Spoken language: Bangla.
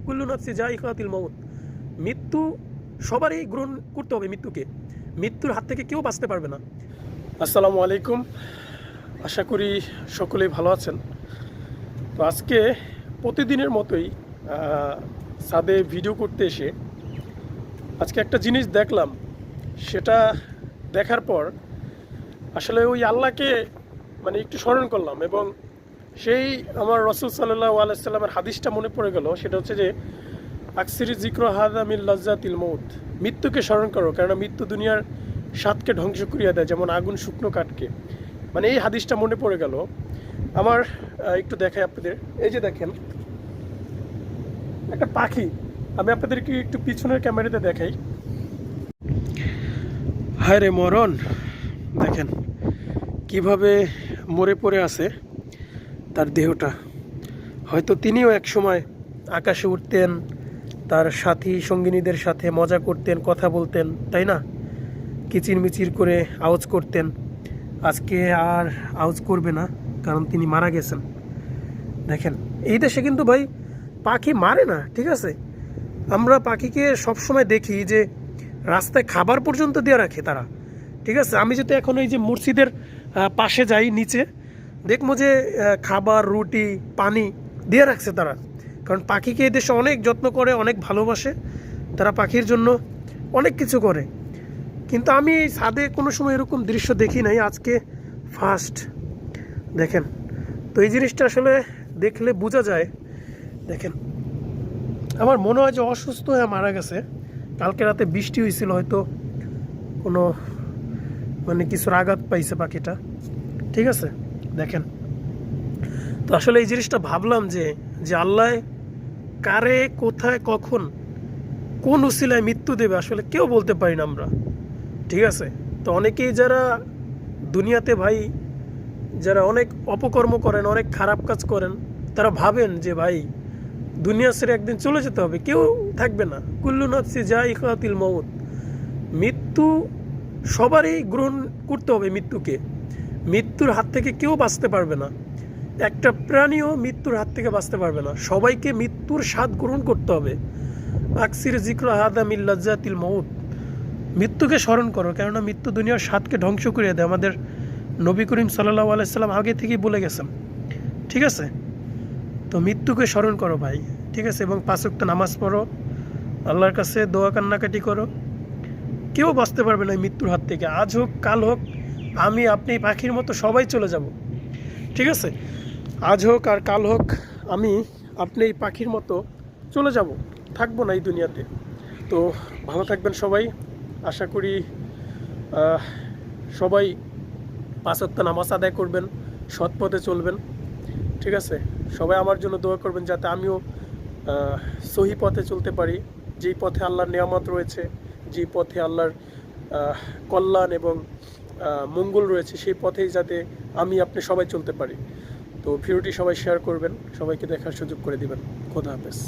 কুল্লু নাফসি যায়িকাতুল মউত, মৃত্যু সবারই গ্রহণ করতে হবে মৃত্যুকে, মৃত্যুর হাত থেকে কেউ বাঁচতে পারবে না। আসসালামু আলাইকুম, আশা করি সকলেই ভালো আছেন। তো আজকে প্রতিদিনের মতোই ছাদে ভিডিও করতে এসে আজকে একটা জিনিস দেখলাম। সেটা দেখার পর আসলে ওই আল্লাহকে একটু স্মরণ করলাম, এবং সেই আমার রাসূল সাল্লাল্লাহু আলাইহি সাল্লামের হাদিসটা মনে পড়ে গেল। সেটা হচ্ছে যে আকসিরি যিকর হাযা মিন লাজ্জাতিল মউত, মৃত্যুকে স্মরণ করো, কারণ মৃত্যু দুনিয়ার স্বাদকে ধ্বংস করিয়া দেয়, যেমন আগুন শুকনো কাঠকে। এই হাদিসটা মনে পড়ে গেল আমার। একটু দেখাই আপনাদের, এই যে দেখেন একটা পাখি, আমি আপনাদেরকে একটু পিছনের ক্যামেরাতে দেখাই। হায় রে মরণ, দেখেন কিভাবে মরে পড়ে আছে তার দেহটা। হয়তো তিনিও এক সময় আকাশে উঠতেন, তার সাথী সঙ্গিনীদের সাথে মজা করতেন, কথা বলতেন, তাই না? কিচিরমিচির করে আওয়াজ করতেন। আজকে আর আওয়াজ করবে না, কারণ তিনি মারা গেছেন। দেখেন এই দেশে কিন্তু ভাই পাখি মারে না, ঠিক আছে? আমরা পাখিকে সবসময় দেখি যে রাস্তায় খাবার পর্যন্ত দিয়ে রাখে তারা, ঠিক আছে? আমি যদি এখন এই যে মসজিদের পাশে যাই, নিচে দেখবো যে খাবার, রুটি, পানি দিয়ে রাখছে তারা, কারণ পাখিকে এই দেশে অনেক যত্ন করে, অনেক ভালোবাসে তারা, পাখির জন্য অনেক কিছু করে। কিন্তু আমি এই ছাদে কোনো সময় এরকম দৃশ্য দেখি নাই, আজকে ফার্স্ট। দেখেন তো এই জিনিসটা আসলে দেখলে বোঝা যায়। দেখেন আমার মনে হয় যে অসুস্থ হয়ে মারা গেছে। কালকে রাতে বৃষ্টি হয়েছিল, হয়তো কোনো কিছুর আঘাত পাইছে পাখিটা, ঠিক আছে? দেখেন তো আসলে এই জিনিসটা ভাবলাম যে আল্লাহ কারে, কোথায়, কখন, কোন উসিলায় মৃত্যু দেবে আসলে কেউ বলতে পারি না আমরা, ঠিক আছে? তো অনেকেই যারা দুনিয়াতে ভাই, যারা অনেক অপকর্ম করেন, অনেক খারাপ কাজ করেন, তারা ভাবেন যে ভাই দুনিয়া ছেড়ে একদিন চলে যেতে হবে, কেউ থাকবে না। কুল্লু নাফসি যায়িকাতুল মউত, মৃত্যু সবারই গ্রহণ করতে হবে মৃত্যুকে, মৃত্যুর হাত থেকে কেউ বাঁচতে পারবে না। একটা প্রাণীও মৃত্যুর হাত থেকে বাঁচতে পারবে না। সবাইকে মৃত্যুর স্বাদ গ্রহণ করতে হবে। আকসির যিকর হাযা মিন লাজ্জাতিল মউত, মৃত্যুকে স্মরণ করো, কেননা মৃত্যু দুনিয়ার স্বাদকে ধ্বংস করিয়ে দেয়। আমাদের নবী করিম সাল্লাল্লাহু আলাইহি সাল্লাম আগে থেকেই বলে গেছেন, ঠিক আছে? তো মৃত্যুকে স্মরণ করো ভাই, ঠিক আছে? এবং 5 ওয়াক্ত নামাজ পড়ো, আল্লাহর কাছে দোয়া কান্নাকাটি করো। কেউ বাঁচতে পারবে না মৃত্যুর হাত থেকে। আজ হোক কাল হোক, আমি আপনি পাখির মতো সবাই চলে যাব, ঠিক আছে? আজ হোক আর কাল হোক, আমি আপনি পাখির মতো চলে যাব, থাকবো না এই দুনিয়াতে। তো ভালো থাকবেন সবাই। আশা করি সবাই 5 ওয়াক্ত নামাজ আদায় করবেন, সৎ পথে চলবেন, ঠিক আছে? সবাই আমার জন্য দোয়া করবেন, যাতে আমিও সহি পথে চলতে পারি, যেই পথে আল্লাহর নিয়ামত রয়েছে, যেই পথে আল্লাহর কল্যাণ এবং মঙ্গল রয়েছে, সেই পথেই যাতে আমি আপনি সবাই চলতে পারি। তো ভিডিওটি সবাই শেয়ার করবেন, সবাইকে দেখার সুযোগ করে দিবেন। খোদা হাফেজ।